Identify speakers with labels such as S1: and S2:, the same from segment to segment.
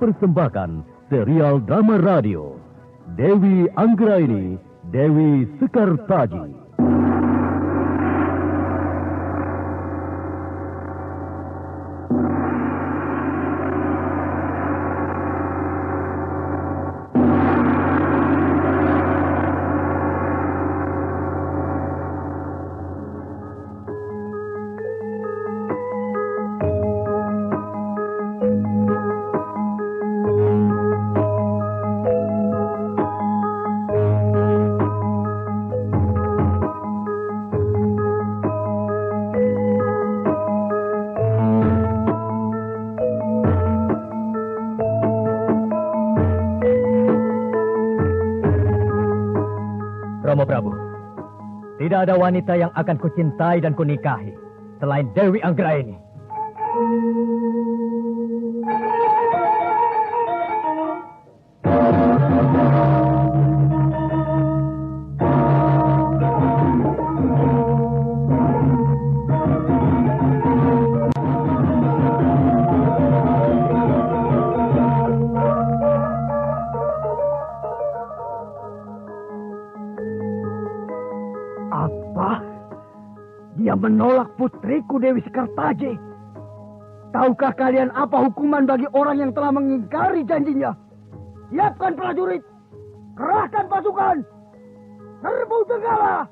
S1: mempersembahkan serial drama radio Dewi Anggraini, Dewi Sekartaji.
S2: Romo Prabu, tidak ada wanita yang akan kucintai dan kunikahi selain Dewi Anggraini.
S3: Dia menolak putriku Dewi Sekartaji. Tahukah kalian apa hukuman bagi orang yang telah mengingkari janjinya? Siapkan prajurit, kerahkan pasukan, serbu Jenggala,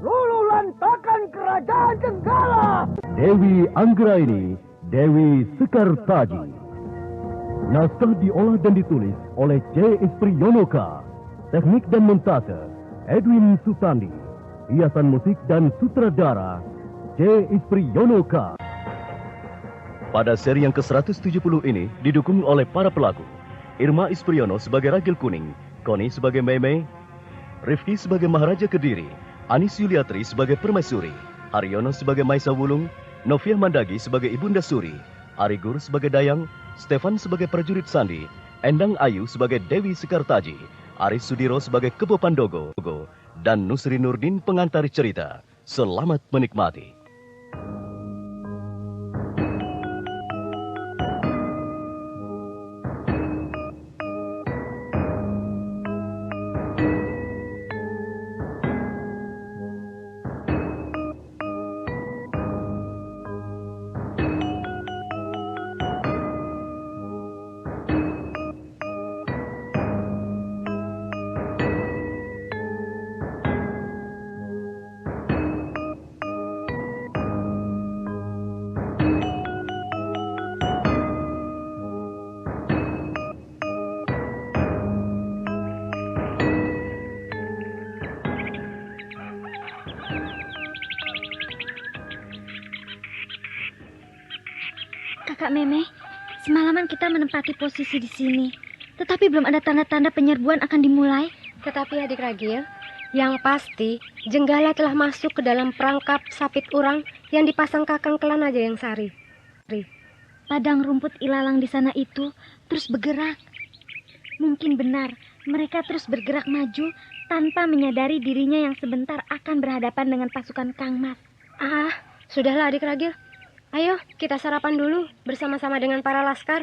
S3: luluh lantakan kerajaan Jenggala.
S1: Dewi Anggraini, Dewi Sekartaji. Naskah diolah dan ditulis oleh C. Ispriyonoka. Teknik dan montase Edwin Sutandi. Hiasan musik dan sutradara C. Ispriyonoka. Pada seri yang ke-170 ini didukung oleh para pelaku. Irma Ispriyono sebagai Ragil Kuning, Koni sebagai Meme, Rifki sebagai Maharaja Kediri, Anis Yuliatri sebagai Permaisuri, Haryono sebagai Maisa Wulung, Novia Mandagi sebagai Ibunda Suri, Arigur sebagai Dayang, Stefan sebagai Prajurit Sandi, Endang Ayu sebagai Dewi Sekartaji, Aris Sudiro sebagai Kebo Pandogo, dan Nusri Nurdin pengantar cerita. Selamat menikmati.
S4: Kakak Meme, semalaman kita menempati posisi di sini, tetapi belum ada tanda-tanda penyerbuan akan dimulai.
S5: Tetapi adik Ragil, yang pasti Jenggala telah masuk ke dalam perangkap sapit urang yang dipasang Kakang Kelan aja yang Sari.
S4: Padang rumput ilalang di sana itu terus bergerak. Mungkin benar mereka terus bergerak maju tanpa menyadari dirinya yang sebentar akan berhadapan dengan pasukan Kang Mas.
S5: Sudahlah adik Ragil. Ayo, kita sarapan dulu bersama-sama dengan para laskar.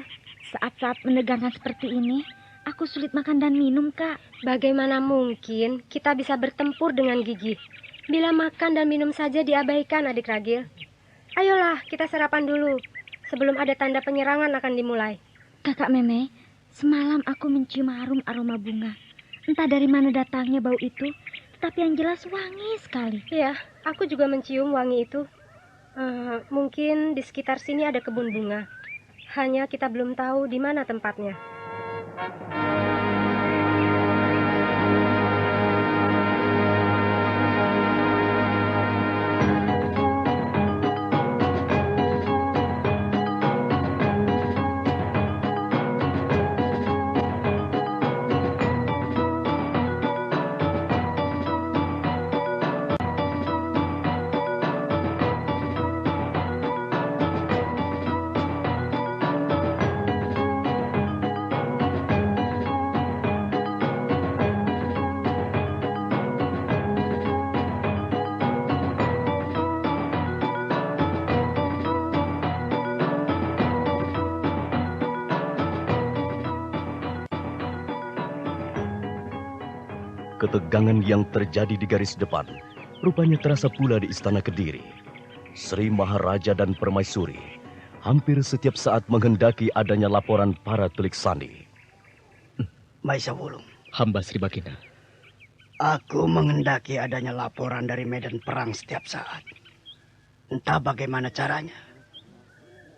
S4: Saat-saat menegangkan seperti ini, aku sulit makan dan minum, Kak.
S5: Bagaimana mungkin kita bisa bertempur dengan gigih bila makan dan minum saja diabaikan, adik Ragil? Ayolah, kita sarapan dulu sebelum ada tanda penyerangan akan dimulai.
S4: Kakak Meme, semalam aku mencium harum aroma bunga. Entah dari mana datangnya bau itu, tapi yang jelas wangi sekali.
S5: Iya, aku juga mencium wangi itu. Mungkin di sekitar sini ada kebun bunga. Hanya kita belum tahu di mana tempatnya.
S1: Ketegangan yang terjadi di garis depan rupanya terasa pula di Istana Kediri. Sri Maharaja dan Permaisuri hampir setiap saat menghendaki adanya laporan para Telik Sandi.
S3: Maisa Wulung.
S2: Hamba Sri Baginda.
S3: Aku menghendaki adanya laporan dari medan perang setiap saat. Entah bagaimana caranya.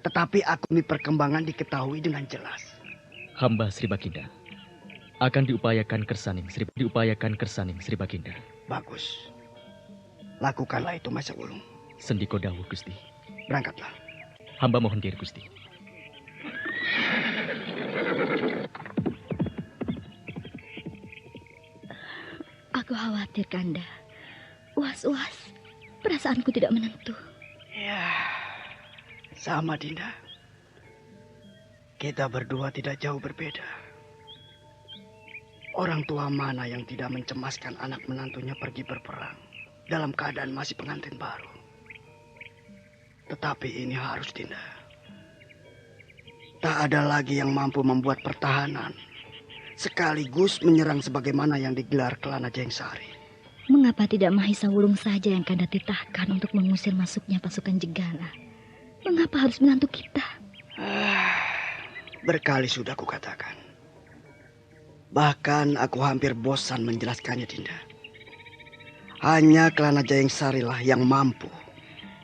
S3: Tetapi aku ini perkembangan diketahui dengan jelas.
S2: Hamba Sri Baginda. Akan diupayakan Kersaning Sri Baginda.
S3: Bagus. Lakukanlah itu, Maisa Wulung.
S2: Sendiko dawuh, Gusti.
S3: Berangkatlah.
S2: Hamba mohon diri, Gusti.
S4: Aku khawatir, Kanda. Was-was. Perasaanku tidak menentu.
S3: Ya, sama Dinda. Kita berdua tidak jauh berbeda. Orang tua mana yang tidak mencemaskan anak menantunya pergi berperang dalam keadaan masih pengantin baru? Tetapi ini harus, Dinda. Tak ada lagi yang mampu membuat pertahanan sekaligus menyerang sebagaimana yang digelar Kelana Jengsari.
S4: Mengapa tidak Mahisa Wulung saja yang Kanda titahkan untuk mengusir masuknya pasukan Jenggala? Mengapa harus menantu kita?
S3: Berkali sudah kukatakan. Bahkan aku hampir bosan menjelaskannya, Dinda. Hanya Kelana Jengsari lah yang mampu.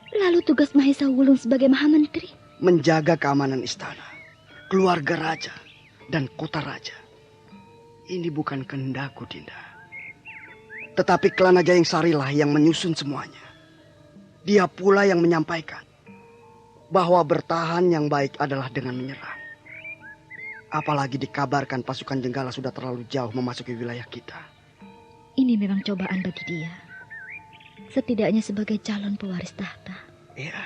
S4: Lalu tugas Mahisa Wulung sebagai Mahamenteri?
S3: Menjaga keamanan istana, keluarga raja, dan kota raja. Ini bukan kehendakku, Dinda. Tetapi Kelana Jengsari lah yang menyusun semuanya. Dia pula yang menyampaikan bahwa bertahan yang baik adalah dengan menyerang. Apalagi dikabarkan pasukan Jenggala sudah terlalu jauh memasuki wilayah kita.
S4: Ini memang cobaan bagi dia. Setidaknya sebagai calon pewaris tahta.
S3: Iya,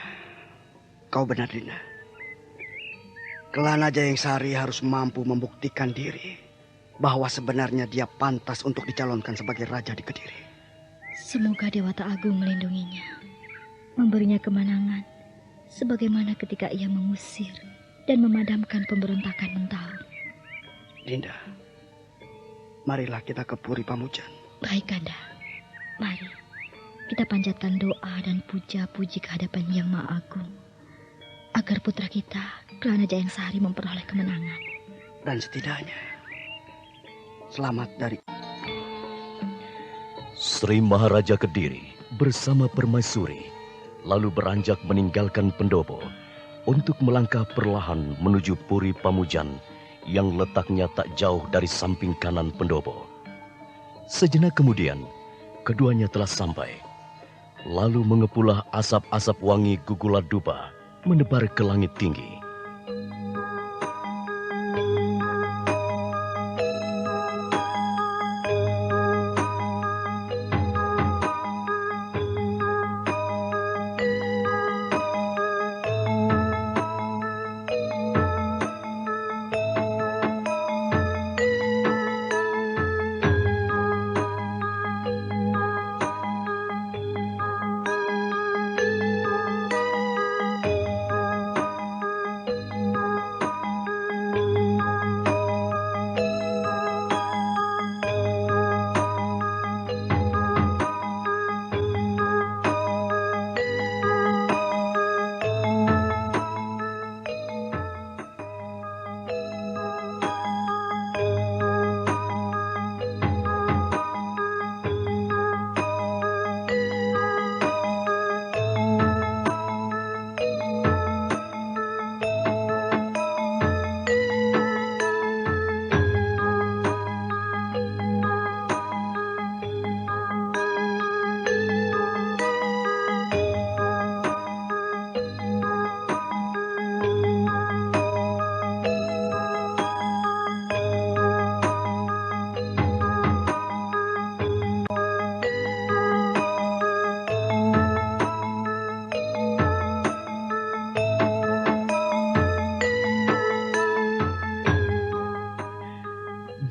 S3: kau benar, Dinda. Kelana Jengsari harus mampu membuktikan diri bahwa sebenarnya dia pantas untuk dicalonkan sebagai raja di Kediri.
S4: Semoga Dewata Agung melindunginya, memberinya kemenangan, sebagaimana ketika ia mengusir dan memadamkan pemberontakan Mentawai.
S3: Dinda, marilah kita ke Puri Pamujan.
S4: Baik, Kanda. Mari, kita panjatkan doa dan puja-puji kehadapan Yang Maha Agung, agar putra kita, Kelana Jengsari, memperoleh kemenangan.
S3: Dan setidaknya, selamat dari...
S1: Sri Maharaja Kediri bersama Permaisuri lalu beranjak meninggalkan pendopo untuk melangkah perlahan menuju Puri Pamujan yang letaknya tak jauh dari samping kanan pendopo. Sejenak kemudian, keduanya telah sampai. Lalu mengepulah asap-asap wangi Gugula Dupa menebar ke langit tinggi.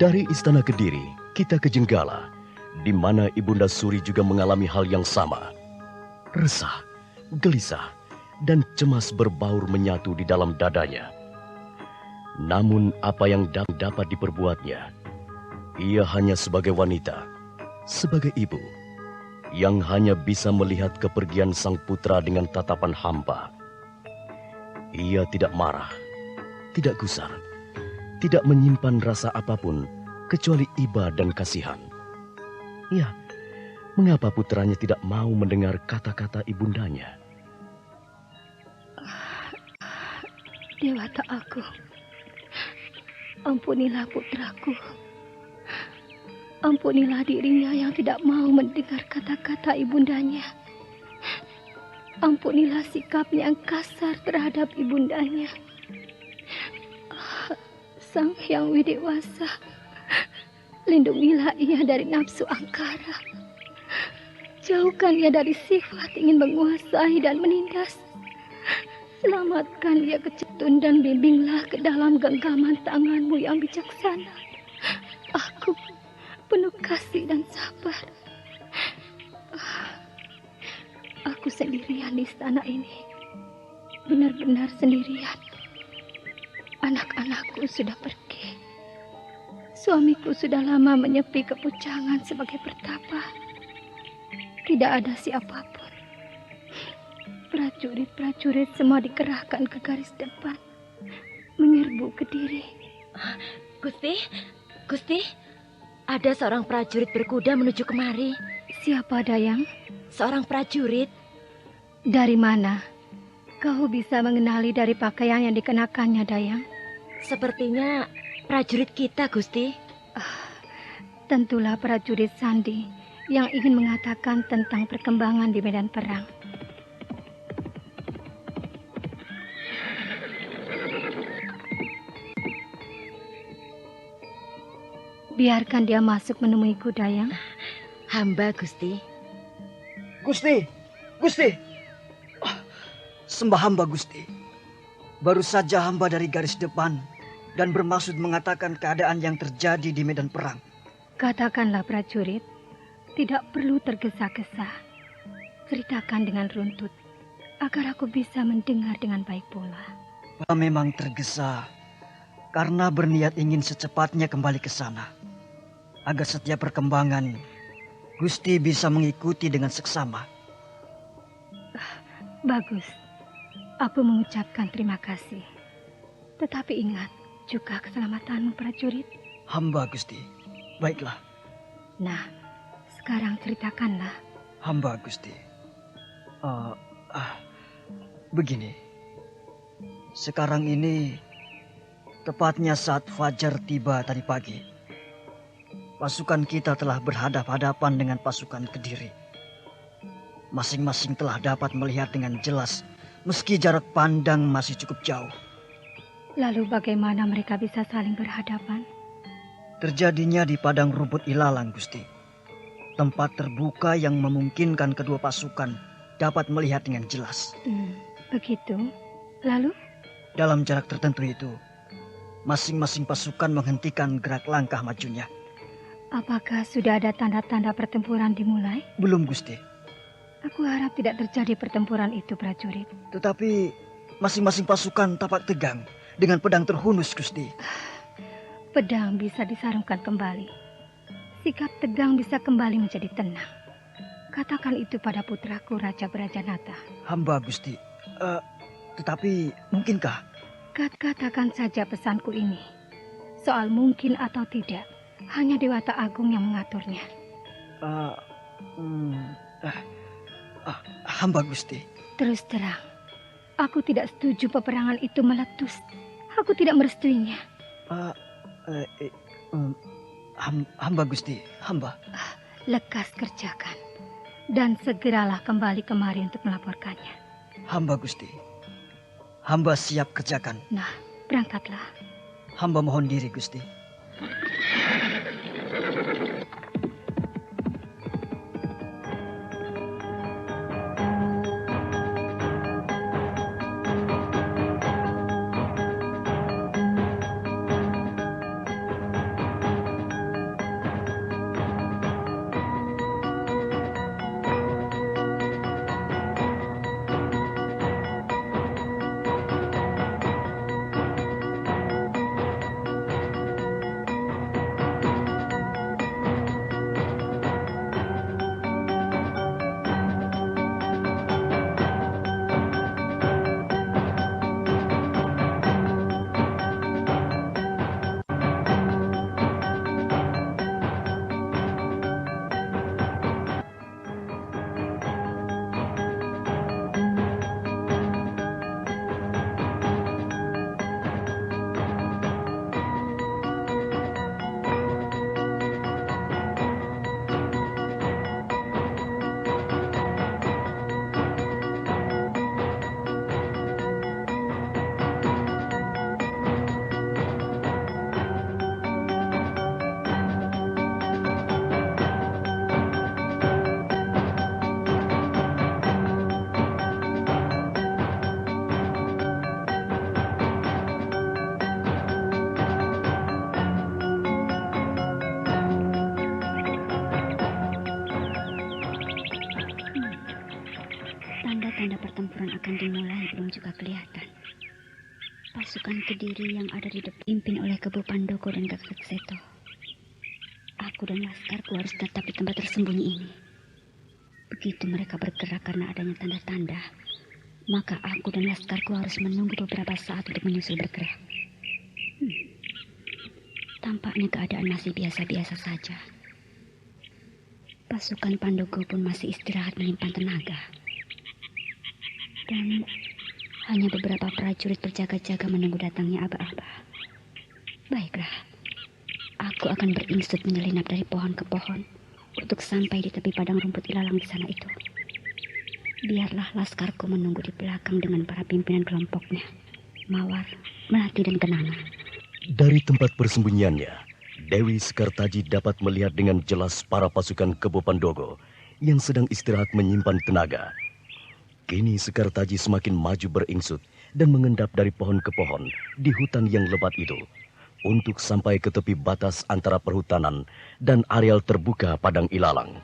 S1: Dari Istana Kediri, kita ke Jenggala, di mana Ibunda Suri juga mengalami hal yang sama. Resah, gelisah, dan cemas berbaur menyatu di dalam dadanya. Namun apa yang dapat diperbuatnya? Ia hanya sebagai wanita, Sebagai ibu yang hanya bisa melihat kepergian sang putra dengan tatapan hampa, ia tidak marah, tidak gusar, tidak menyimpan rasa apapun kecuali iba dan kasihan. Ya, mengapa putranya tidak mau mendengar kata-kata ibundanya?
S6: Dewata Agung, ampunilah putraku. Ampunilah dirinya yang tidak mau mendengar kata-kata ibundanya. Ampunilah sikapnya yang kasar terhadap ibundanya. Sang Hyang Widewasa, lindungilah ia dari nafsu angkara. Jauhkan ia dari sifat ingin menguasai dan menindas. Selamatkan ia kecetun dan bimbinglah ke dalam genggaman tanganmu yang bijaksana. Aku penuh kasih dan sabar. Aku sendirian di istana ini. Benar-benar sendirian. Anak-anakku sudah pergi. Suamiku sudah lama menyepi kepujangan sebagai pertapa. Tidak ada siapapun. Prajurit-prajurit semua dikerahkan ke garis depan, menyerbu Kediri.
S7: Gusti, ada seorang prajurit berkuda menuju kemari.
S6: Siapa, Dayang?
S7: Seorang prajurit.
S6: Dari mana? Kau bisa mengenali dari pakaian yang dikenakannya, Dayang?
S7: Sepertinya prajurit kita, Gusti.
S6: Tentulah prajurit Sandi yang ingin mengatakan tentang perkembangan di medan perang. Biarkan dia masuk menemuiku, Dayang.
S7: Hamba, Gusti.
S3: Gusti! Sembah hamba, Gusti. Baru saja hamba dari garis depan dan bermaksud mengatakan keadaan yang terjadi di medan perang.
S6: Katakanlah, prajurit. Tidak perlu tergesa-gesa. Ceritakan dengan runtut, agar aku bisa mendengar dengan baik pula.
S3: Memang tergesa, karena berniat ingin secepatnya kembali ke sana. Agar setiap perkembangan, Gusti bisa mengikuti dengan seksama.
S6: Bagus. Aku mengucapkan terima kasih. Tetapi ingat juga keselamatanmu, prajurit.
S3: Hamba, Gusti. Baiklah.
S6: Nah, sekarang ceritakanlah.
S3: Hamba, Gusti. Begini. Sekarang ini, tepatnya saat fajar tiba tadi pagi, pasukan kita telah berhadapan-hadapan dengan pasukan Kediri. Masing-masing telah dapat melihat dengan jelas, meski jarak pandang masih cukup jauh.
S6: Lalu bagaimana mereka bisa saling berhadapan?
S3: Terjadinya di padang rumput ilalang, Gusti. Tempat terbuka yang memungkinkan kedua pasukan dapat melihat dengan jelas.
S6: Begitu. Lalu?
S3: Dalam jarak tertentu itu, masing-masing pasukan menghentikan gerak langkah majunya.
S6: Apakah sudah ada tanda-tanda pertempuran dimulai?
S3: Belum, Gusti.
S6: Aku harap tidak terjadi pertempuran itu, prajurit.
S3: Tetapi masing-masing pasukan tampak tegang dengan pedang terhunus, Gusti.
S6: Pedang bisa disarungkan kembali. Sikap tegang bisa kembali menjadi tenang. Katakan itu pada putraku, Raja Brajanata.
S3: Hamba, Gusti. Tetapi mungkinkah?
S6: Katakan saja pesanku ini. Soal mungkin atau tidak, hanya Dewata Agung yang mengaturnya.
S3: Hamba, Gusti.
S6: Terus terang, aku tidak setuju peperangan itu meletus. Aku tidak merestuinya.
S3: Hamba, Gusti. Hamba.
S6: Lekas kerjakan. Dan segeralah kembali kemari untuk melaporkannya.
S3: Hamba, Gusti. Hamba siap kerjakan.
S6: Nah, berangkatlah.
S3: Hamba mohon diri, Gusti.
S8: tanda pertempuran akan dimulai belum juga kelihatan. Pasukan Kediri yang ada di depan dipimpin oleh Kebo Pandoko dan Gatot Seto. Aku dan laskarku harus tetap di tempat tersembunyi ini. Begitu mereka bergerak karena adanya tanda-tanda, maka aku dan laskarku harus menunggu beberapa saat untuk menyusul bergerak. Tampaknya keadaan masih biasa-biasa saja. Pasukan Pandoko pun masih istirahat menyimpan tenaga. Dan hanya beberapa prajurit berjaga-jaga menunggu datangnya aba-aba. Baiklah, aku akan beringsut menyelinap dari pohon ke pohon untuk sampai di tepi padang rumput ilalang di sana itu. Biarlah laskarku menunggu di belakang dengan para pimpinan kelompoknya, Mawar, Melati, dan Kenanga.
S1: Dari tempat persembunyiannya, Dewi Sekartaji dapat melihat dengan jelas para pasukan Kebo Pandogo yang sedang istirahat menyimpan tenaga. Kini Sekartaji semakin maju beringsut dan mengendap dari pohon ke pohon di hutan yang lebat itu untuk sampai ke tepi batas antara perhutanan dan areal terbuka padang ilalang.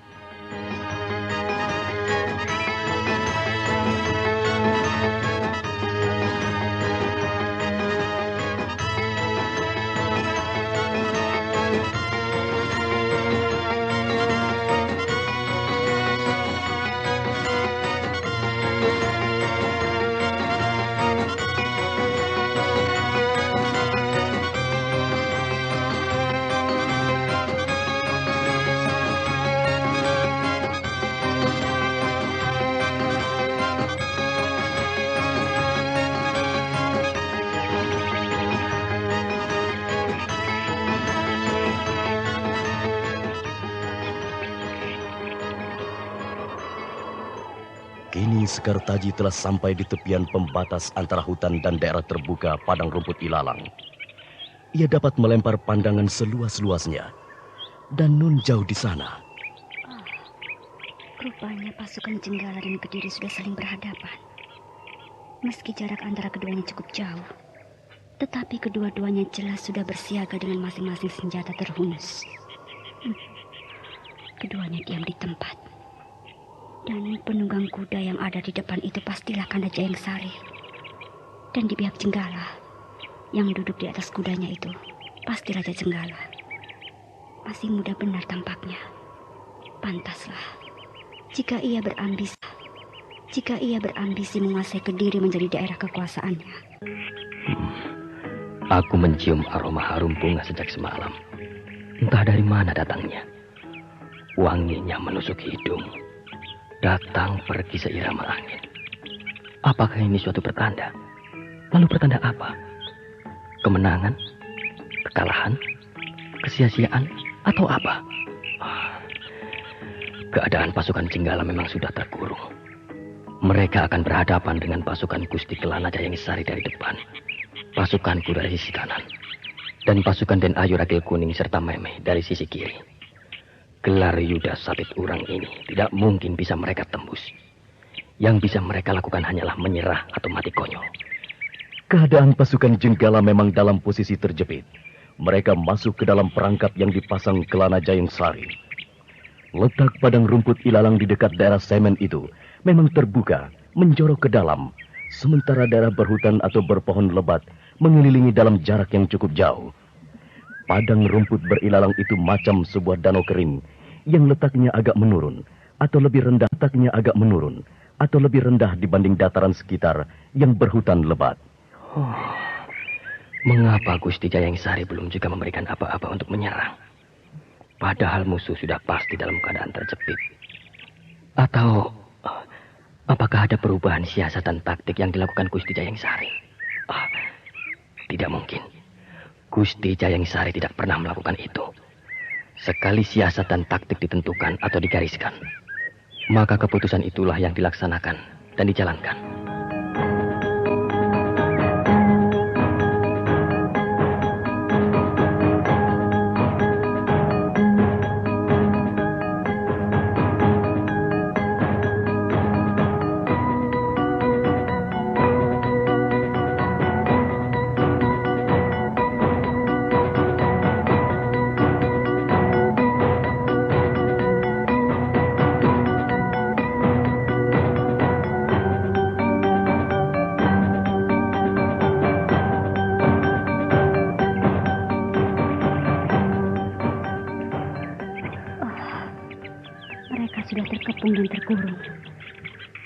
S1: Kini Sekartaji telah sampai di tepian pembatas antara hutan dan daerah terbuka padang rumput ilalang. Ia dapat melempar pandangan seluas-luasnya. Dan nun jauh di sana.
S8: Rupanya pasukan Jenggala dan Kediri sudah saling berhadapan. Meski jarak antara keduanya cukup jauh, tetapi kedua-duanya jelas sudah bersiaga dengan masing-masing senjata terhunus. Keduanya diam di tempat. Dan penunggang kuda yang ada di depan itu pastilah Kanda Jayeng Sari. Dan di pihak Jenggala, yang duduk di atas kudanya itu pasti Raja Jenggala. Masih muda benar tampaknya. Pantaslah jika ia berambisi menguasai Kediri menjadi daerah kekuasaannya.
S2: Aku mencium aroma harum bunga sejak semalam. Entah dari mana datangnya. Wanginya menusuk hidung. Datang pergi seirama angin. Apakah ini suatu pertanda? Lalu pertanda apa? Kemenangan? Kekalahan? Kesia-siaan? Atau apa? Keadaan pasukan Jenggala memang sudah terkurung. Mereka akan berhadapan dengan pasukan Gusti Kelana Jayeng Sari dari depan, pasukanku dari sisi kanan, dan pasukan Den Ayu Ragil Kuning serta Memeh dari sisi kiri. Gelar Yuda Sabit Urang ini tidak mungkin bisa mereka tembus. Yang bisa mereka lakukan hanyalah menyerah atau mati konyol.
S1: Keadaan pasukan Jenggala memang dalam posisi terjepit. Mereka masuk ke dalam perangkap yang dipasang Kelana Jayeng Sari. Letak padang rumput ilalang di dekat daerah semen itu memang terbuka, menjorok ke dalam. Sementara daerah berhutan atau berpohon lebat mengelilingi dalam jarak yang cukup jauh. Padang rumput berilalang itu macam sebuah danau kering yang letaknya agak menurun atau lebih rendah dibanding dataran sekitar yang berhutan lebat.
S2: Mengapa Gusti Jayeng Sari belum juga memberikan apa-apa untuk menyerang? Padahal musuh sudah pasti dalam keadaan terjepit. Atau apakah ada perubahan siasat dan taktik yang dilakukan Gusti Jayeng Sari? Tidak mungkin. Gusti Jayeng Sari tidak pernah melakukan itu. Sekali siasat dan taktik ditentukan atau digariskan, maka keputusan itulah yang dilaksanakan dan dijalankan.
S8: Mereka sudah terkepung dan terkurung.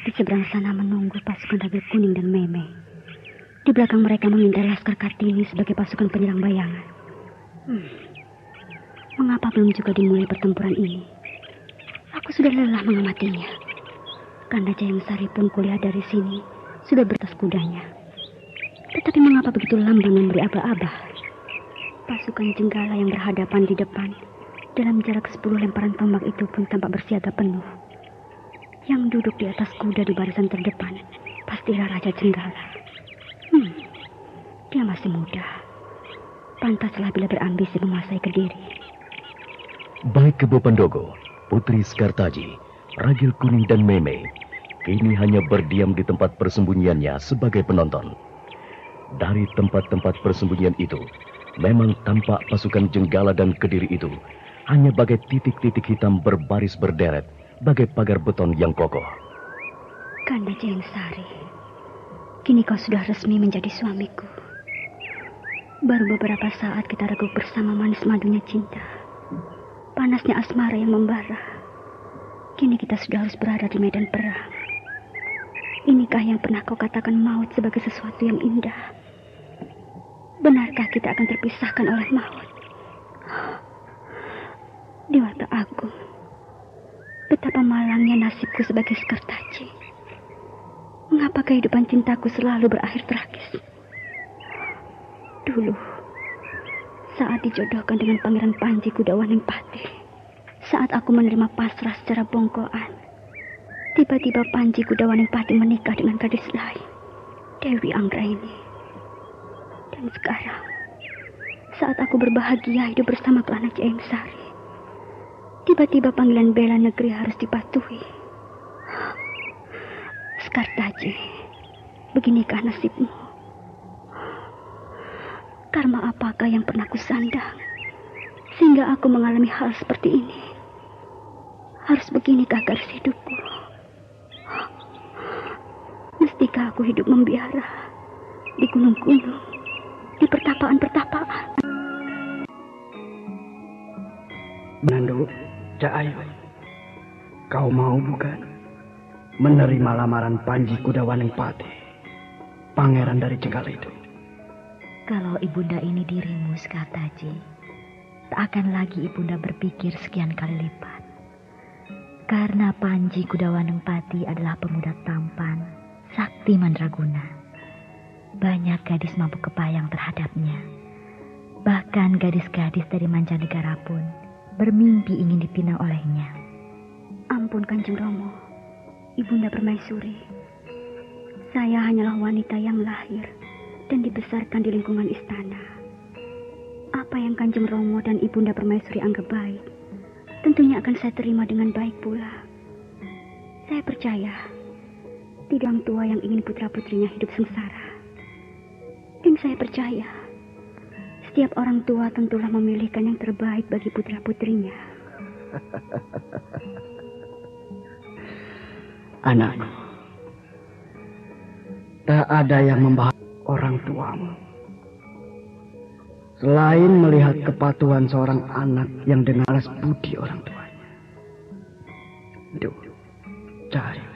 S8: Di seberang sana menunggu pasukan Ragil Kuning dan Meme. Di belakang mereka mengintai Laskar Kartini sebagai pasukan penyerang bayangan. Mengapa belum juga dimulai pertempuran ini? Aku sudah lelah mengamatinya. Kanda Jayeng Sari pun kulihat dari sini sudah bertas kudanya. Tetapi mengapa begitu lamban memberi aba-aba? Pasukan Jenggala yang berhadapan di depan dalam jarak 10 lemparan tombak itu pun tampak bersiaga penuh. Yang duduk di atas kuda di barisan terdepan pastilah Raja Jenggala. Dia masih muda. Pantaslah bila berambisi menguasai Kediri.
S1: Baik Kebo Pandogo, Putri Sekartaji, Ragil Kuning dan Meme kini hanya berdiam di tempat persembunyiannya sebagai penonton. Dari tempat-tempat persembunyian itu, memang tampak pasukan Jenggala dan Kediri itu hanya bagai titik-titik hitam berbaris berderet, bagai pagar beton yang kokoh.
S8: Kanda Jayeng Sari, kini kau sudah resmi menjadi suamiku. Baru beberapa saat kita reguk bersama manis madunya cinta. Panasnya asmara yang membara. Kini kita sudah harus berada di medan perang. Inikah yang pernah kau katakan maut sebagai sesuatu yang indah? Benarkah kita akan terpisahkan oleh maut? Dewata Agung, betapa malangnya nasibku sebagai Sekartaji. Mengapa kehidupan cintaku selalu berakhir tragis? Dulu, saat dijodohkan dengan Pangeran Panji Kudawaningpati, saat aku menerima pasrah secara bongkoan, tiba-tiba Panji Kudawaningpati menikah dengan gadis lain, Dewi Anggraini. Dan sekarang, saat aku berbahagia hidup bersama Kelana Jayeng Sari, tiba-tiba panggilan bela negeri harus dipatuhi. Sekartaji, beginikah nasibmu? Karma apakah yang pernah kusandang sehingga aku mengalami hal seperti ini? Harus beginikah garis hidupku? Mestikah aku hidup membiara di gunung-gunung, di pertapaan-pertapaan?
S3: Nando, Cak Ayu, kau mau bukan menerima lamaran Panji Kudawaningpati, pangeran dari Jenggala itu?
S7: Kalau ibunda ini dirimu, Sekartaji, tak akan lagi ibunda berpikir sekian kali lipat. Karena Panji Kudawaningpati adalah pemuda tampan, sakti mandraguna. Banyak gadis mampu kepayang terhadapnya. Bahkan gadis-gadis dari mancanegara pun bermimpi ingin dipinang olehnya.
S8: Ampun Kanjeng Romo, Ibunda Permaisuri. Saya hanyalah wanita yang lahir dan dibesarkan di lingkungan istana. Apa yang Kanjeng Romo dan Ibunda Permaisuri anggap baik, tentunya akan saya terima dengan baik pula. Saya percaya tidak orang tua yang ingin putra-putrinya hidup sengsara. Dan saya percaya setiap orang tua tentulah memilihkan yang terbaik bagi putra-putrinya.
S3: Anakku, tak ada yang membahas orang tuamu selain melihat kepatuhan seorang anak yang dengan alas budi orang tuanya. Duh, Cahyo.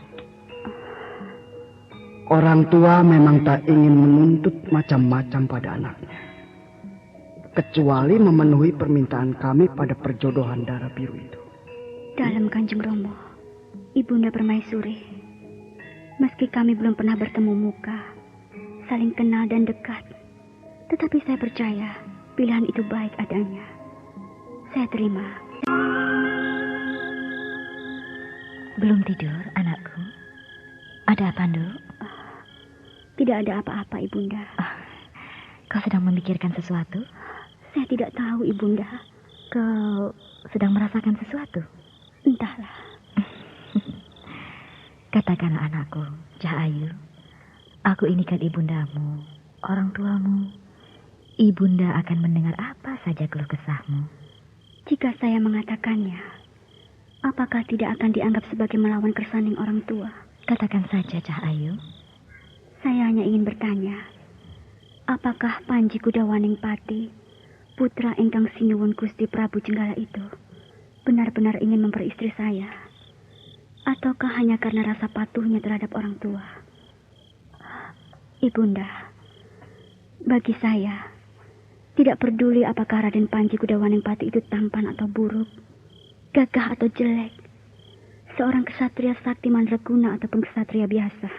S3: Orang tua memang tak ingin menuntut macam-macam pada anaknya, kecuali memenuhi permintaan kami pada perjodohan darah biru itu.
S8: Dalam Kanjeng Romo, Ibunda Permaisuri, meski kami belum pernah bertemu muka, saling kenal dan dekat, tetapi saya percaya pilihan itu baik adanya. Saya terima.
S7: Belum tidur, anakku? Ada apa, Nduk?
S8: Tidak ada apa-apa, Ibunda.
S7: Kau sedang memikirkan sesuatu?
S8: Saya tidak tahu, Ibunda.
S7: Kau sedang merasakan sesuatu?
S8: Entahlah.
S7: Katakanlah anakku, Cahayu. Aku ini kan ibundamu, orang tuamu. Ibunda akan mendengar apa saja keluh kesahmu.
S8: Jika saya mengatakannya, apakah tidak akan dianggap sebagai melawan kersaning orang tua?
S7: Katakan saja, Cahayu.
S8: Saya hanya ingin bertanya, apakah Panji Kudawaningpati, putra ingkang sinuwun Gusti Prabu Jenggala itu, benar-benar ingin memperistri saya? Ataukah hanya karena rasa patuhnya terhadap orang tua? Ibunda, bagi saya, tidak peduli apakah Raden Panji Kudawaningpati itu tampan atau buruk, gagah atau jelek, seorang kesatria sakti mandraguna ataupun kesatria biasa.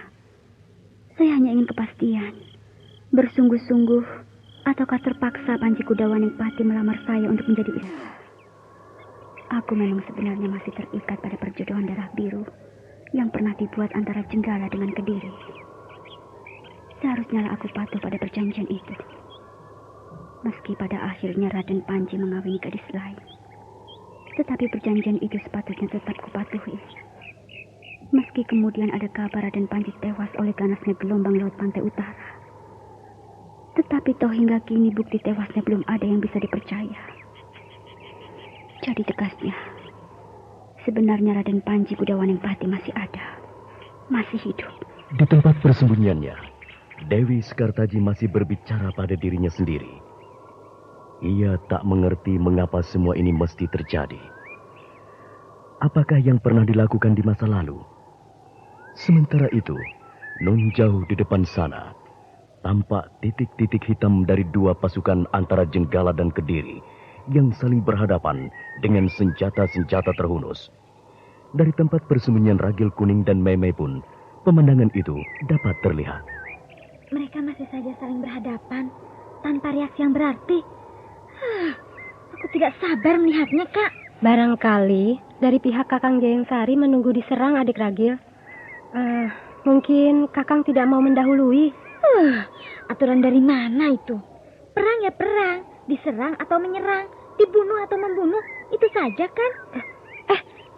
S8: Saya hanya ingin kepastian, bersungguh-sungguh ataukah terpaksa Panji Kudawaningpati melamar saya untuk menjadi istri. Aku memang sebenarnya masih terikat pada perjodohan darah biru yang pernah dibuat antara Jenggala dengan Kediri. Seharusnya aku patuh pada perjanjian itu. Meski pada akhirnya Raden Panji mengawini gadis lain, tetapi perjanjian itu sepatutnya tetap kupatuhi. Meski kemudian ada kabar Raden Panji tewas oleh ganasnya gelombang laut pantai utara, tetapi toh hingga kini bukti tewasnya belum ada yang bisa dipercaya. Jadi tegasnya, sebenarnya Raden Panji Kudawaningpati masih ada, masih hidup.
S1: Di tempat persembunyiannya, Dewi Sekartaji masih berbicara pada dirinya sendiri. Ia tak mengerti mengapa semua ini mesti terjadi. Apakah yang pernah dilakukan di masa lalu? Sementara itu, nun jauh di depan sana, tampak titik-titik hitam dari dua pasukan antara Jenggala dan Kediri yang saling berhadapan dengan senjata-senjata terhunus. Dari tempat persembunyian Ragil Kuning dan Mei pun, pemandangan itu dapat terlihat.
S4: Mereka masih saja saling berhadapan, tanpa reaksi yang berarti. Aku tidak sabar melihatnya, Kak.
S5: Barangkali dari pihak Kakang Jayeng Sari menunggu diserang adik Ragil. Mungkin Kakang tidak mau mendahului.
S4: Aturan dari mana itu? Perang ya perang, diserang atau menyerang, dibunuh atau membunuh, itu saja kan?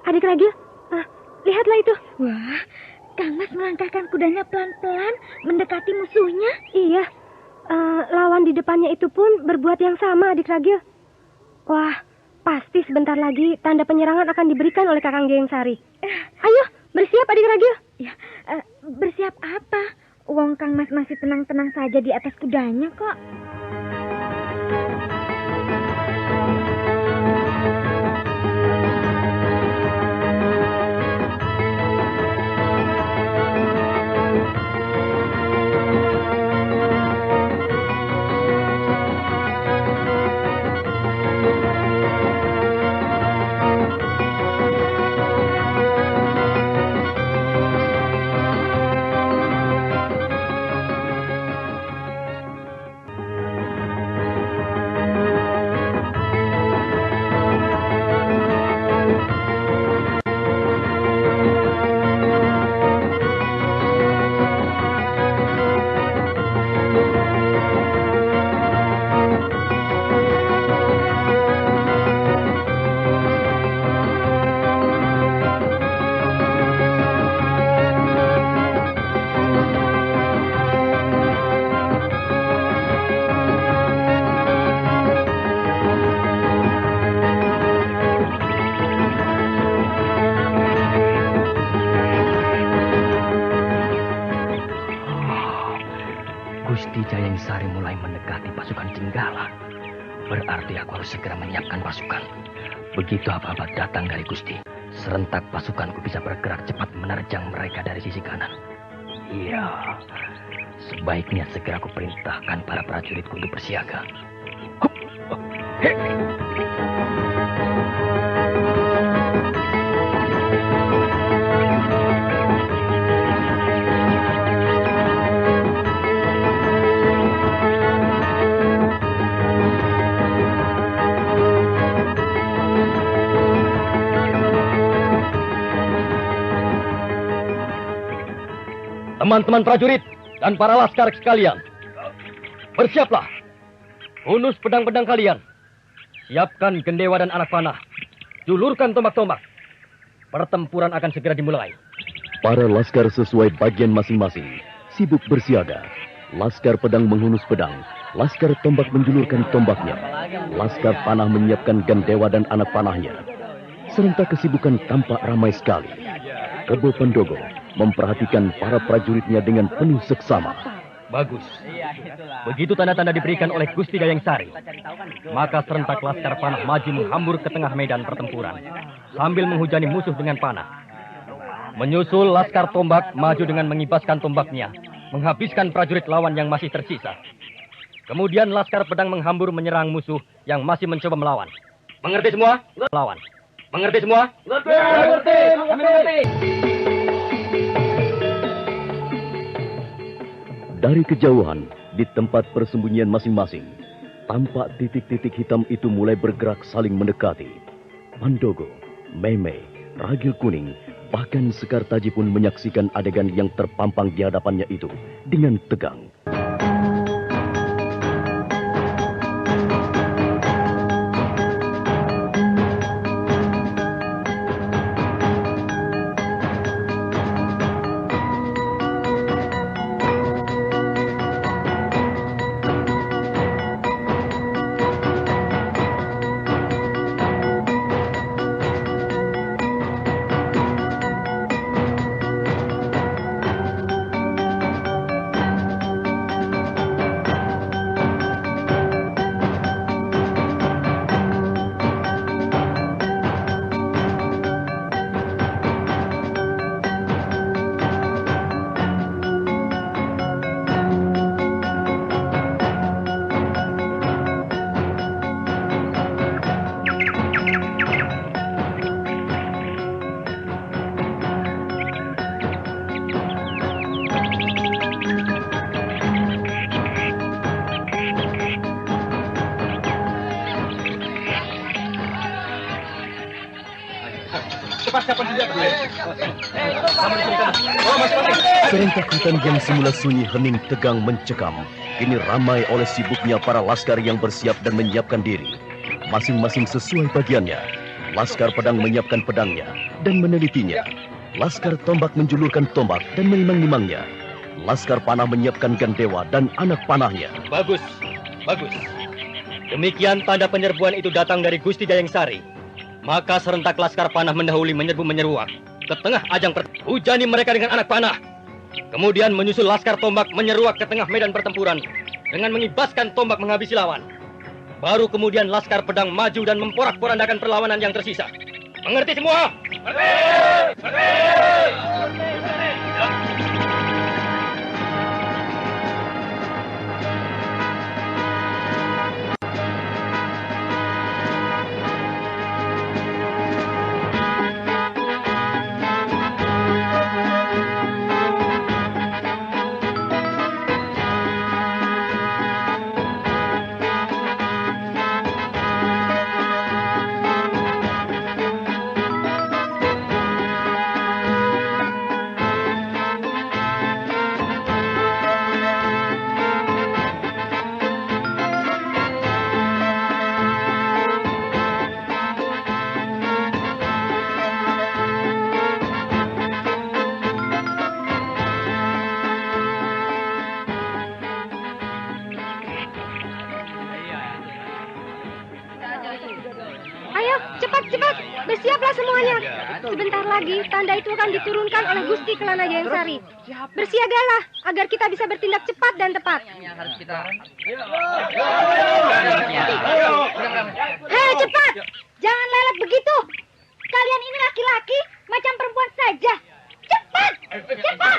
S5: Adik Ragil, lihatlah itu.
S4: Wah, Kang Mas melangkahkan kudanya pelan-pelan mendekati musuhnya.
S5: Iya, lawan di depannya itu pun berbuat yang sama, adik Ragil. Wah, pasti sebentar lagi tanda penyerangan akan diberikan oleh Kakang Jayeng Sari. Ayo, bersiap adik Ragil.
S4: Ya, bersiap apa? Wong Kang Mas masih tenang-tenang saja di atas kudanya kok.
S2: Gusti Jayeng Sari mulai mendekati pasukan Jenggala. Berarti aku harus segera menyiapkan pasukan. Begitu apa-apa datang dari Gusti, serentak pasukanku bisa bergerak cepat menerjang mereka dari sisi kanan. Iya, sebaiknya segera aku perintahkan para prajuritku untuk bersiaga. Hup, he. Teman-teman prajurit dan para laskar sekalian, bersiaplah. Unus pedang-pedang kalian. Siapkan gendewa dan anak panah. Julurkan tombak-tombak. Pertempuran akan segera dimulai.
S1: Para laskar sesuai bagian masing-masing sibuk bersiaga. Laskar pedang menghunus pedang, laskar tombak menjulurkan tombaknya, laskar panah menyiapkan gendewa dan anak panahnya. Serentak kesibukan tampak ramai sekali. Kebo Pendogo memperhatikan para prajuritnya dengan penuh seksama.
S2: Bagus. Begitu tanda-tanda diberikan oleh Gusti Jayeng Sari, maka serentak laskar panah maju menghambur ke tengah medan pertempuran sambil menghujani musuh dengan panah. Menyusul Laskar Tombak maju dengan mengibaskan tombaknya, menghabiskan prajurit lawan yang masih tersisa. Kemudian Laskar Pedang menghambur menyerang musuh yang masih mencoba melawan. Mengerti semua? Lawan. Mengerti semua? Mengerti.
S1: Dari kejauhan, di tempat persembunyian masing-masing, tampak titik-titik hitam itu mulai bergerak saling mendekati. Pandogo, Meme, Ragil Kuning, bahkan Sekar Taji pun menyaksikan adegan yang terpampang di hadapannya itu dengan tegang. Serentak hutan yang semula sunyi hening tegang mencekam, kini ramai oleh sibuknya para laskar yang bersiap dan menyiapkan diri. Masing-masing sesuai bagiannya. Laskar Pedang menyiapkan pedangnya dan menelitinya. Laskar Tombak menjulurkan tombak dan menimang-nimangnya. Laskar Panah menyiapkan gandewa dan anak panahnya.
S2: Bagus, bagus. Demikian tanda penyerbuan itu datang dari Gusti Jayeng Sari. Maka serentak Laskar Panah mendahului menyerbu-menyeruak ke tengah ajang hujani mereka dengan anak panah. Kemudian menyusul Laskar Tombak menyeruak ke tengah medan pertempuran dengan mengibaskan tombak menghabisi lawan. Baru kemudian Laskar Pedang maju dan memporak-porandakan perlawanan yang tersisa. Mengerti semua? Mengerti!
S5: Bersiaplah semuanya. Sebentar lagi tanda itu akan diturunkan oleh Gusti Kelana Jayeng Sari. Bersiagalah agar kita bisa bertindak cepat dan tepat. Hei, cepat! Jangan lelet begitu. Kalian ini laki-laki macam perempuan saja. Cepat! Cepat!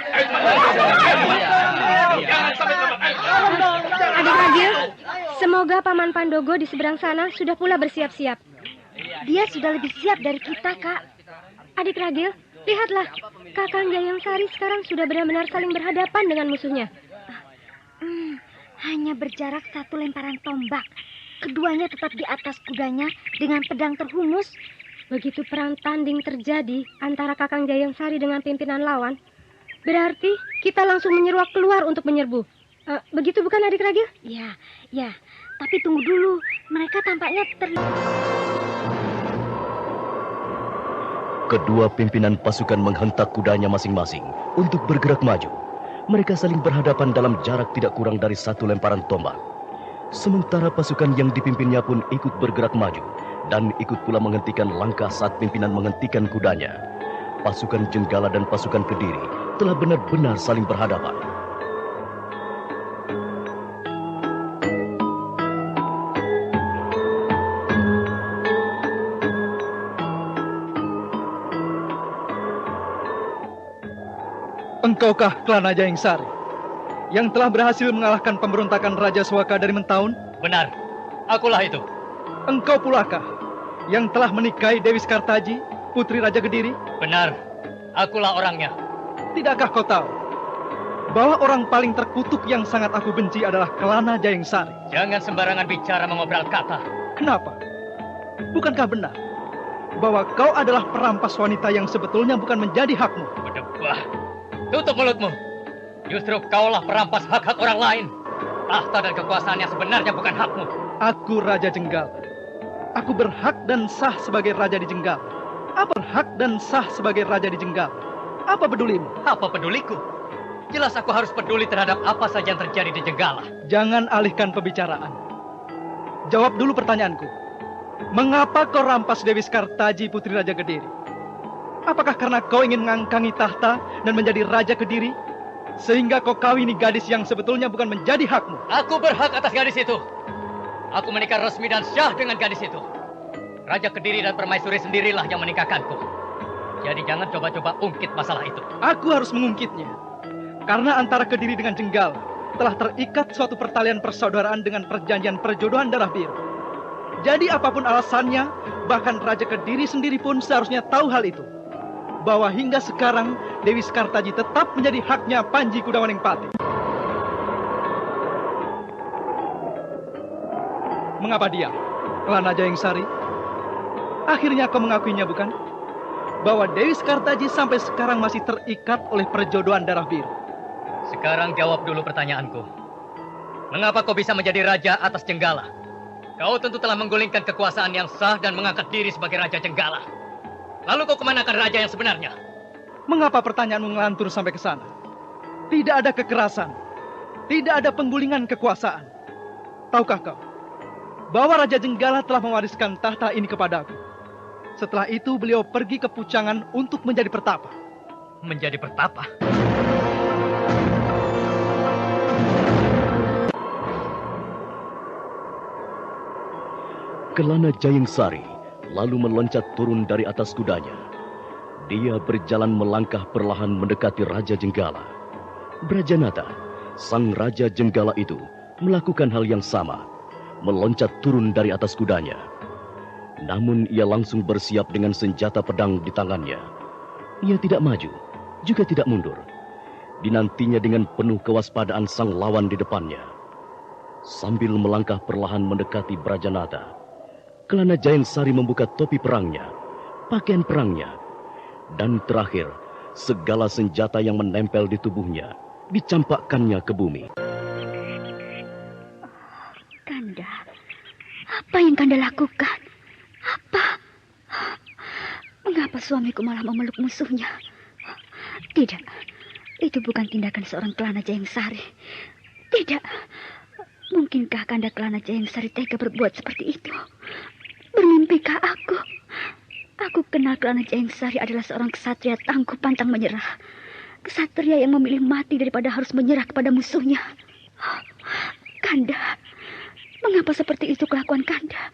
S5: Adik Ragil, semoga Paman Pandogo di seberang sana sudah pula bersiap-siap. Dia sudah lebih siap dari kita, Kak. Adik Ragil, lihatlah. Kakang Jayeng Sari sekarang sudah benar-benar saling berhadapan dengan musuhnya.
S4: Hanya berjarak 1 lemparan tombak. Keduanya tetap di atas kudanya dengan pedang terhunus.
S5: Begitu perang tanding terjadi antara Kakang Jayeng Sari dengan pimpinan lawan, berarti kita langsung menyeruak keluar untuk menyerbu. Begitu bukan, Adik Ragil?
S4: Ya. Tapi tunggu dulu. Mereka tampaknya
S1: Kedua pimpinan pasukan menghentak kudanya masing-masing untuk bergerak maju. Mereka saling berhadapan dalam jarak tidak kurang dari 1 lemparan tombak. Sementara pasukan yang dipimpinnya pun ikut bergerak maju dan ikut pula menghentikan langkah saat pimpinan menghentikan kudanya. Pasukan Jenggala dan pasukan Kediri telah benar-benar saling berhadapan.
S9: Engkaukah Klana Jaengsari yang telah berhasil mengalahkan pemberontakan Raja Swaka dari Mentaun?
S10: Benar, akulah itu.
S9: Engkau pulakah yang telah menikahi Dewi Skartaji, putri Raja Kediri?
S10: Benar, akulah orangnya.
S9: Tidakkah kau tahu bahwa orang paling terkutuk yang sangat aku benci adalah Klana Jaengsari?
S10: Jangan sembarangan bicara mengobral kata.
S9: Kenapa? Bukankah benar bahwa kau adalah perampas wanita yang sebetulnya bukan menjadi hakmu?
S10: Berdebah. Tutup mulutmu. Justru kaulah perampas hak-hak orang lain. Tahta dan kekuasaan yang sebenarnya bukan hakmu.
S9: Aku Raja Jenggala. Aku berhak dan sah sebagai Raja di Jenggala. Apa berhak dan sah sebagai Raja di Jenggala? Apa pedulimu?
S10: Apa peduliku? Jelas aku harus peduli terhadap apa saja yang terjadi di Jenggala.
S9: Jangan alihkan pembicaraan. Jawab dulu pertanyaanku. Mengapa kau rampas Dewi Skartaji, putri Raja Kediri? Apakah karena kau ingin mengangkangi tahta dan menjadi Raja Kediri? Sehingga kau kawini gadis yang sebetulnya bukan menjadi hakmu?
S10: Aku berhak atas gadis itu. Aku menikah resmi dan syah dengan gadis itu. Raja Kediri dan Permaisuri sendirilah yang menikahkanku. Jadi jangan coba-coba ungkit masalah itu.
S9: Aku harus mengungkitnya. Karena antara Kediri dengan Jenggala telah terikat suatu pertalian persaudaraan dengan perjanjian perjodohan darah biru. Jadi apapun alasannya, bahkan Raja Kediri sendiri pun seharusnya tahu hal itu. Bahwa hingga sekarang Dewi Skartaji tetap menjadi haknya Panji Kudawaningpati. Mengapa diam, Klana Jaengsari? Akhirnya kau mengakuinya, bukan? Bahwa Dewi Skartaji sampai sekarang masih terikat oleh perjodohan darah biru.
S10: Sekarang jawab dulu pertanyaanku. Mengapa kau bisa menjadi raja atas Jenggala? Kau tentu telah menggulingkan kekuasaan yang sah dan mengangkat diri sebagai Raja Jenggala. Lalu kau kemanakan raja yang sebenarnya?
S9: Mengapa pertanyaanmu ngelantur sampai ke sana? Tidak ada kekerasan. Tidak ada penggulingan kekuasaan. Tahukah kau bahwa Raja Jenggala telah mewariskan tahta ini kepadaku? Setelah itu beliau pergi ke Pucangan untuk menjadi pertapa.
S10: Menjadi pertapa?
S1: Klana Jaengsari lalu meloncat turun dari atas kudanya. Dia berjalan melangkah perlahan mendekati Raja Jenggala. Brajanata, sang Raja Jenggala itu, melakukan hal yang sama, meloncat turun dari atas kudanya. Namun ia langsung bersiap dengan senjata pedang di tangannya. Ia tidak maju, juga tidak mundur. Dinantinya dengan penuh kewaspadaan sang lawan di depannya. Sambil melangkah perlahan mendekati Brajanata, Klana Jaengsari membuka topi perangnya, pakaian perangnya, dan terakhir, segala senjata yang menempel di tubuhnya dicampakkannya ke bumi.
S8: Kanda, apa yang Kanda lakukan? Apa? Mengapa suamiku malah memeluk musuhnya? Tidak, itu bukan tindakan seorang Klana Jaengsari. Tidak, mungkinkah Kanda Klana Jaengsari tega berbuat seperti itu? Bermimpikah aku? Aku kenal Klana Jaengsari adalah seorang ksatria tangguh pantang menyerah. Ksatria yang memilih mati daripada harus menyerah kepada musuhnya. Kanda, mengapa seperti itu kelakuan Kanda?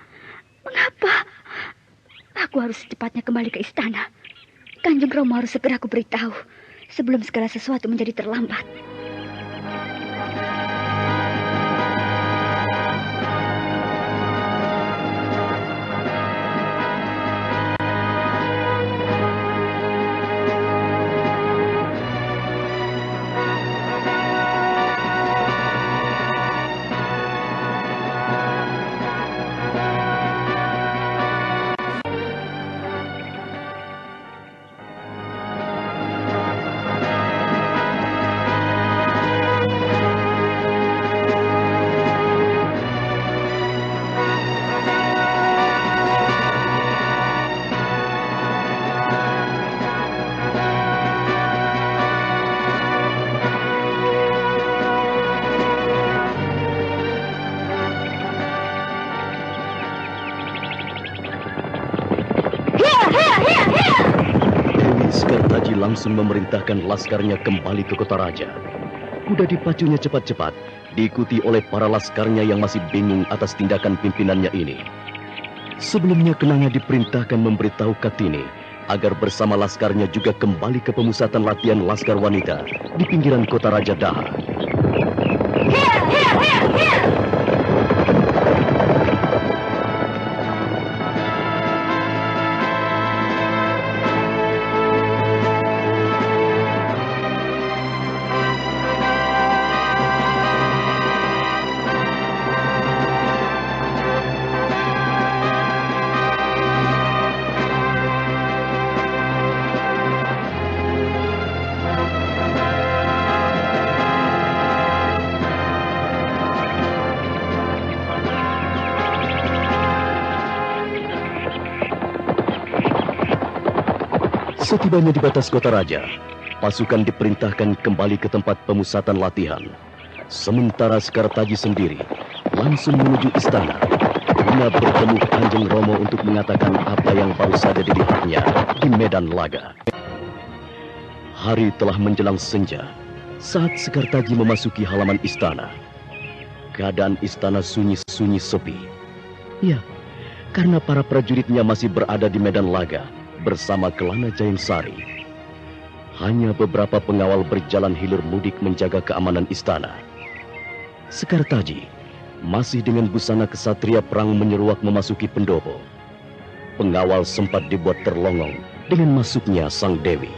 S8: Mengapa? Aku harus secepatnya kembali ke istana. Kanjeng Rama harus segera aku beritahu sebelum segala sesuatu menjadi terlambat.
S1: Langsung memerintahkan laskarnya kembali ke kota raja. Kuda dipacunya cepat-cepat, diikuti oleh para laskarnya yang masih bingung atas tindakan pimpinannya ini. Sebelumnya Kenanga diperintahkan memberitahu Kartini agar bersama laskarnya juga kembali ke pemusatan latihan laskar wanita di pinggiran kota Raja Daha. Setibanya di batas kota raja, pasukan diperintahkan kembali ke tempat pemusatan latihan. Sementara Sekartaji sendiri langsung menuju istana guna bertemu Kanjeng Romo untuk mengatakan apa yang baru saja dilihatnya di medan laga. Hari telah menjelang senja saat Sekartaji memasuki halaman istana. Keadaan istana sunyi-sunyi sepi. Ya, karena para prajuritnya masih berada di medan laga bersama Kelana Jayangsari. Hanya beberapa pengawal berjalan hilir mudik menjaga keamanan istana. Sekartaji masih dengan busana kesatria perang menyeruak memasuki pendopo. Pengawal sempat dibuat terlongong dengan masuknya sang dewi.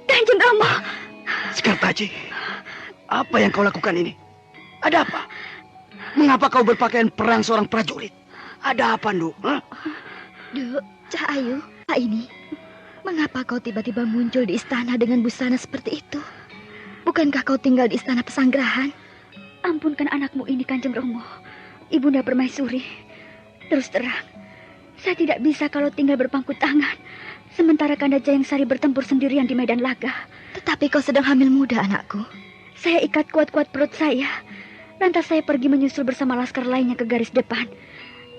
S8: Kanjeng Romo.
S3: Sekartaji, apa yang kau lakukan ini? Ada apa? Mengapa kau berpakaian perang seorang prajurit? Ada apa, Nduk?
S8: Duk, Cah Ayu, Pak ini. Mengapa kau tiba-tiba muncul di istana dengan busana seperti itu? Bukankah kau tinggal di istana Pesanggerahan? Ampunkan anakmu ini, Kanjeng Romo. Ibunda Permaisuri. Terus terang, saya tidak bisa kalau tinggal berpangku tangan sementara Kanda Jayangsari bertempur sendirian di medan laga. Tetapi kau sedang hamil muda, anakku. Saya ikat kuat-kuat perut saya. Lantas saya pergi menyusul bersama laskar lainnya ke garis depan.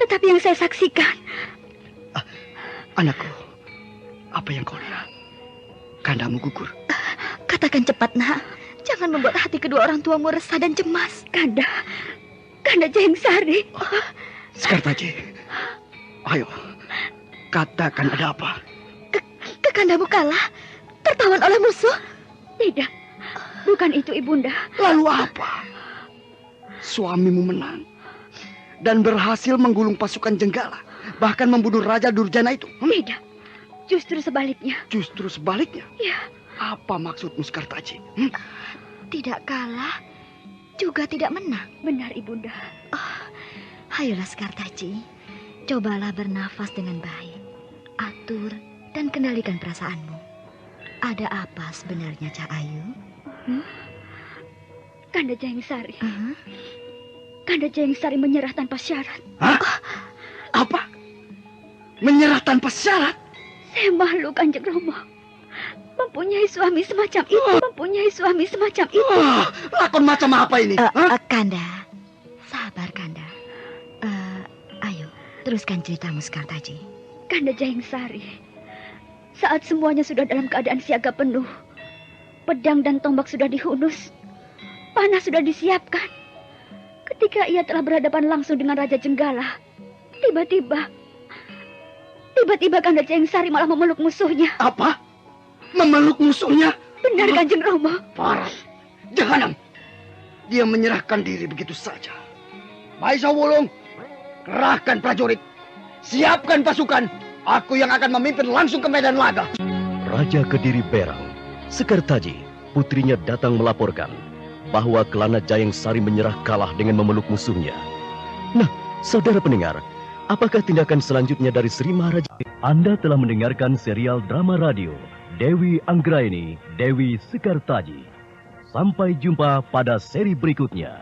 S8: Tetapi yang saya saksikan...
S3: Anakku, apa yang kau lihat? Kandamu gugur.
S8: Katakan cepat, nak. Jangan membuat hati kedua orang tuamu resah dan cemas. Kanda Jayangsari.
S3: Sekartaji, ayo, katakan ada apa?
S8: Kekandamu kalah? Tertawan oleh musuh? Tidak, bukan itu ibunda.
S3: Lalu apa? Suamimu menang dan berhasil menggulung pasukan Jenggala, bahkan membunuh Raja Durjana itu.
S8: Tidak, justru sebaliknya.
S3: Justru sebaliknya?
S8: Ya.
S3: Apa maksudmu, Sekartaji?
S8: Tidak kalah, juga tidak menang. Benar, ibunda.
S7: Ayolah, Sekartaji, cobalah bernafas dengan baik. Atur dan kendalikan perasaanmu. Ada apa sebenarnya, Cah Ayu?
S8: Kanda Jayangsari. Kanda Jayangsari menyerah tanpa syarat.
S3: Apa? Menyerah tanpa syarat?
S8: Saya malu, Kanjeng Romo. Mempunyai suami semacam itu.
S3: Lakon macam apa ini?
S7: Kanda, sabar, Kanda. Ayo, teruskan ceritamu, Sekartaji.
S8: Kanda Jayangsari, saat semuanya sudah dalam keadaan siaga penuh, pedang dan tombak sudah dihunus, panah sudah disiapkan. Ketika ia telah berhadapan langsung dengan Raja Jenggala, tiba-tiba Kanda Jayangsari malah memeluk musuhnya.
S3: Apa? Memeluk musuhnya?
S8: Benar, Kanjeng Romo.
S3: Parah. Jahanam. Dia menyerahkan diri begitu saja. Maisa Wulung, kerahkan prajurit. Siapkan pasukan. Aku yang akan memimpin langsung ke medan laga.
S1: Raja Kediri Berang, Sekartaji, putrinya datang melaporkan bahwa Kelana Jayangsari menyerah kalah dengan memeluk musuhnya. Nah, saudara pendengar, apakah tindakan selanjutnya dari Sri Maharaja? Anda telah mendengarkan serial drama radio Dewi Anggraini, Dewi Sekartaji. Sampai jumpa pada seri berikutnya.